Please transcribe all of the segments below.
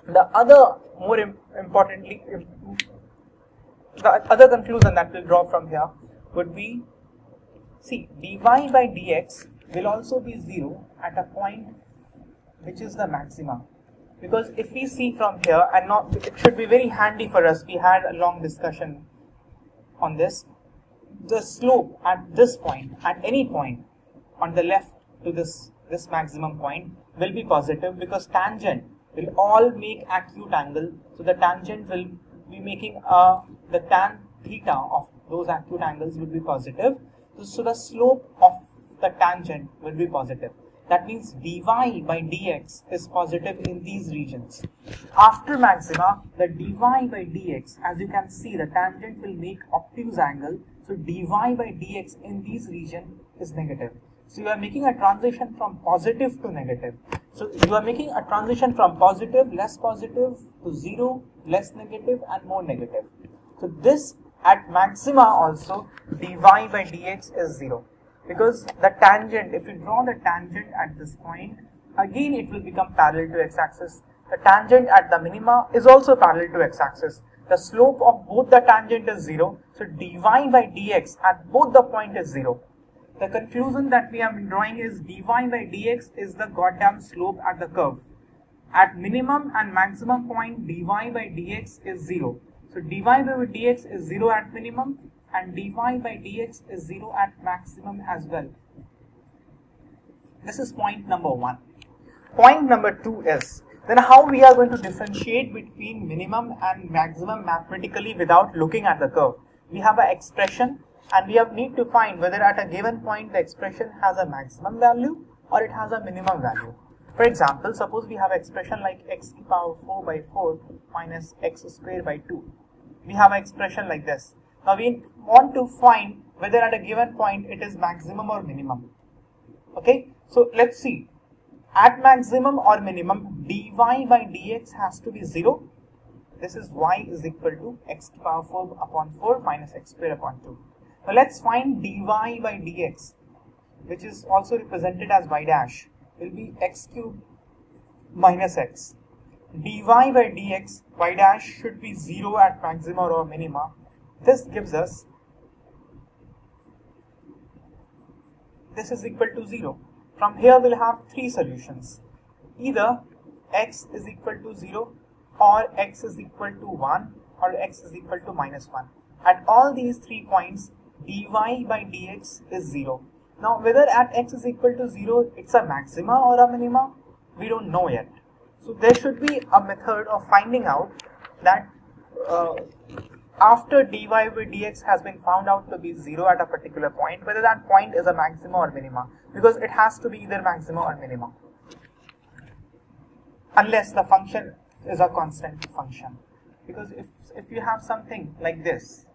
The other importantly, the other conclusion that will draw from here would be, see, dy by dx will also be 0 at a point which is the maxima. Because if we see from here, and not, it should be very handy for us, we had a long discussion on this, the slope at this point, at any point on the left to this maximum point will be positive, because tangent will all make acute angle. So the tangent will be making the tan theta of those acute angles will be positive. So the slope of the tangent will be positive. That means dy by dx is positive in these regions. After maxima, the dy by dx, as you can see, the tangent will make obtuse angle. So dy by dx in these region is negative. So you are making a transition from positive to negative. So you are making a transition from positive, less positive, to 0, less negative, and more negative. So this at maxima also dy by dx is 0. Because the tangent, if you draw the tangent at this point, again it will become parallel to x-axis. The tangent at the minima is also parallel to x-axis. The slope of both the tangent is 0. So dy by dx at both the point is 0. The conclusion that we are drawing is dy by dx is the goddamn slope at the curve. At minimum and maximum point, dy by dx is 0. So dy by dx is 0 at minimum, and dy by dx is 0 at maximum as well. This is point number 1. Point number 2 is, then how we are going to differentiate between minimum and maximum mathematically without looking at the curve. We have an expression, and we need to find whether at a given point the expression has a maximum value or it has a minimum value. For example, suppose we have an expression like x to the power 4 by 4 minus x squared by 2. We have an expression like this. Now we want to find whether at a given point it is maximum or minimum. Okay, so let's see. At maximum or minimum, dy by dx has to be 0. This is y is equal to x to the power 4 upon 4 minus x squared upon 2. Now let's find dy by dx, which is also represented as y dash, will be x cubed minus x. Dy by dx, y dash should be 0 at maxima or minima. This gives us, this is equal to 0. From here we'll have 3 solutions. Either x is equal to 0, or x is equal to 1, or x is equal to minus 1. At all these 3 points, dy by dx is 0. Now whether at x is equal to 0 it's a maxima or a minima, we don't know yet. So there should be a method of finding out that after dy by dx has been found out to be 0 at a particular point, whether that point is a maxima or minima, because it has to be either maxima or minima, unless the function is a constant function. Because if you have something like this,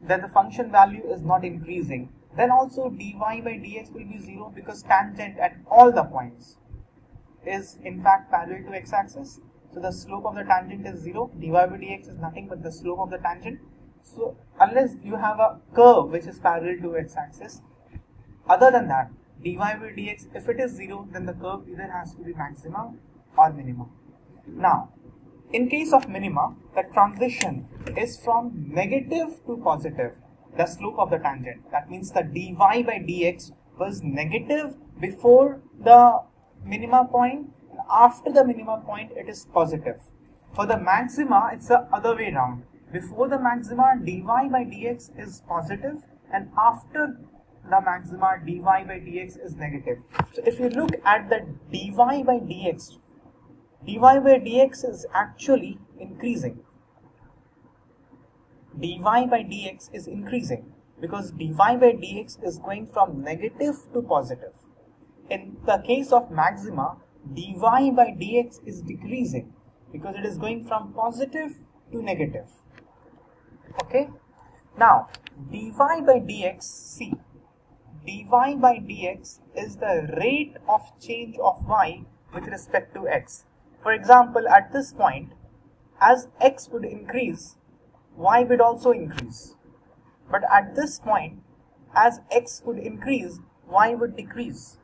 then the function value is not increasing, then also dy by dx will be 0, because tangent at all the points is in fact parallel to x-axis. So the slope of the tangent is 0, dy by dx is nothing but the slope of the tangent. So unless you have a curve which is parallel to x-axis, other than that, dy by dx, if it is 0, then the curve either has to be maxima or minima. Now, in case of minima, the transition is from negative to positive, the slope of the tangent. That means the dy by dx was negative before the minima point, and after the minima point it is positive. For the maxima, it's the other way around. Before the maxima, dy by dx is positive, and after the maxima, dy by dx is negative. So if you look at the dy by dx, dy by dx is actually increasing. Dy by dx is increasing because dy by dx is going from negative to positive. In the case of maxima, dy by dx is decreasing because it is going from positive to negative. Okay. Now, dy by dx, see, dy by dx is the rate of change of y with respect to x. For example, at this point, as x would increase, y would also increase. But at this point, as x would increase, y would decrease.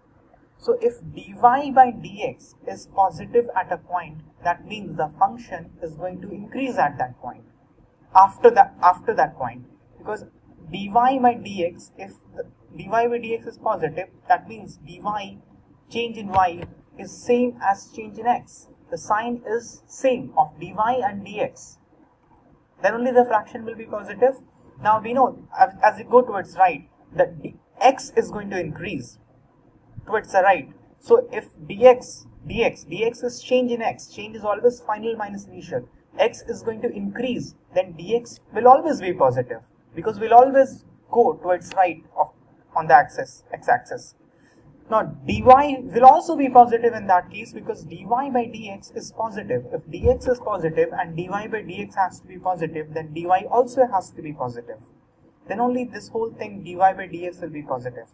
So if dy by dx is positive at a point, that means the function is going to increase at that point, after that point, because dy by dx, if the dy by dx is positive, that means dy, change in y, is same as change in x. The sign is same of dy and dx. Then only the fraction will be positive. Now we know as you go towards right, that x is going to increase towards the right. So if dx is change in x, change is always final minus initial, x is going to increase, then dx will always be positive, because we'll always go towards right on the x-axis. Now dy will also be positive in that case, because dy by dx is positive. If dx is positive and dy by dx has to be positive, then dy also has to be positive. Then only this whole thing dy by dx will be positive.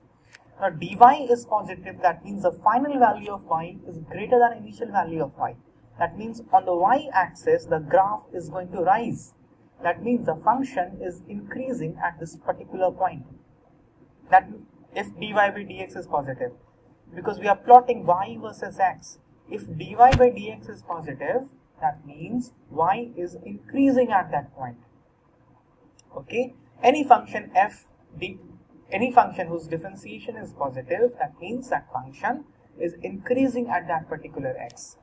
Now dy is positive, that means the final value of y is greater than initial value of y. That means on the y-axis the graph is going to rise. That means the function is increasing at this particular point. That if dy by dx is positive, because we are plotting y versus x. If dy by dx is positive, that means y is increasing at that point. Okay, any function any function whose differentiation is positive, that means that function is increasing at that particular x.